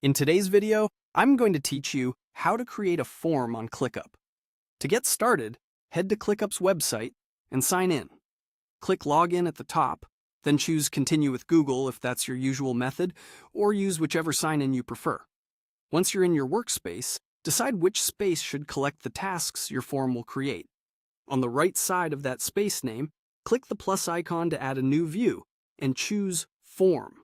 In today's video, I'm going to teach you how to create a form on ClickUp. To get started, head to ClickUp's website and sign in. Click Login at the top, then choose Continue with Google if that's your usual method, or use whichever sign-in you prefer. Once you're in your workspace, decide which space should collect the tasks your form will create. On the right side of that space name, click the plus icon to add a new view and choose Form.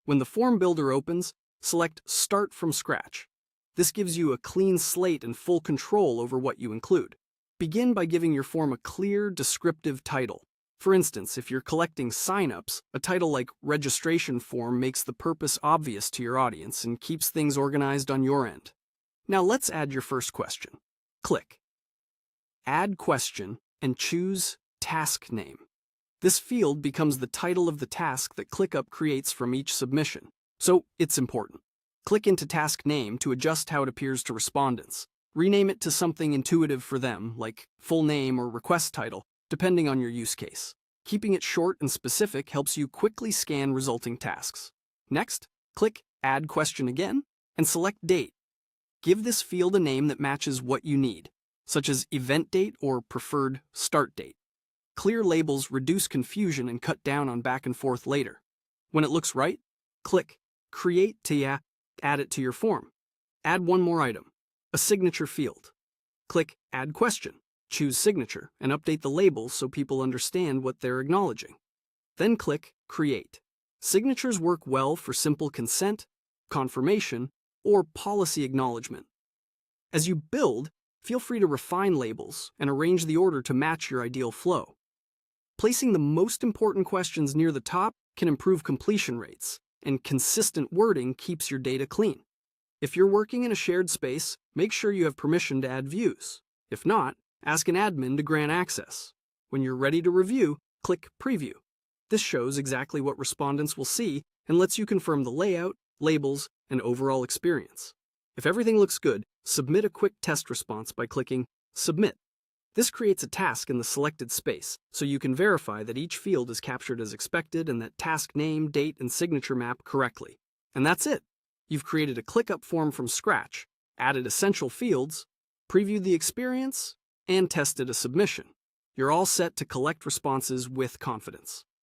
When the form builder opens, select Start from Scratch. This gives you a clean slate and full control over what you include. Begin by giving your form a clear, descriptive title. For instance, if you're collecting signups, a title like Registration Form makes the purpose obvious to your audience and keeps things organized on your end. Now let's add your first question. Click Add Question and choose Task Name. This field becomes the title of the task that ClickUp creates from each submission, so it's important. Click into Task Name to adjust how it appears to respondents. Rename it to something intuitive for them, like full name or request title, depending on your use case. Keeping it short and specific helps you quickly scan resulting tasks. Next, click Add Question again and select Date. Give this field a name that matches what you need, such as Event Date or preferred Start Date. Clear labels reduce confusion and cut down on back and forth later. When it looks right, click Create to add it to your form. Add one more item, a signature field. Click Add Question, choose Signature, and update the labels so people understand what they're acknowledging. Then click Create. Signatures work well for simple consent, confirmation, or policy acknowledgement. As you build, feel free to refine labels and arrange the order to match your ideal flow. Placing the most important questions near the top can improve completion rates, and consistent wording keeps your data clean. If you're working in a shared space, make sure you have permission to add views. If not, ask an admin to grant access. When you're ready to review, click Preview. This shows exactly what respondents will see and lets you confirm the layout, labels, and overall experience. If everything looks good, submit a quick test response by clicking Submit. This creates a task in the selected space, so you can verify that each field is captured as expected and that task name, date, and signature map correctly. And that's it. You've created a ClickUp form from scratch, added essential fields, previewed the experience, and tested a submission. You're all set to collect responses with confidence.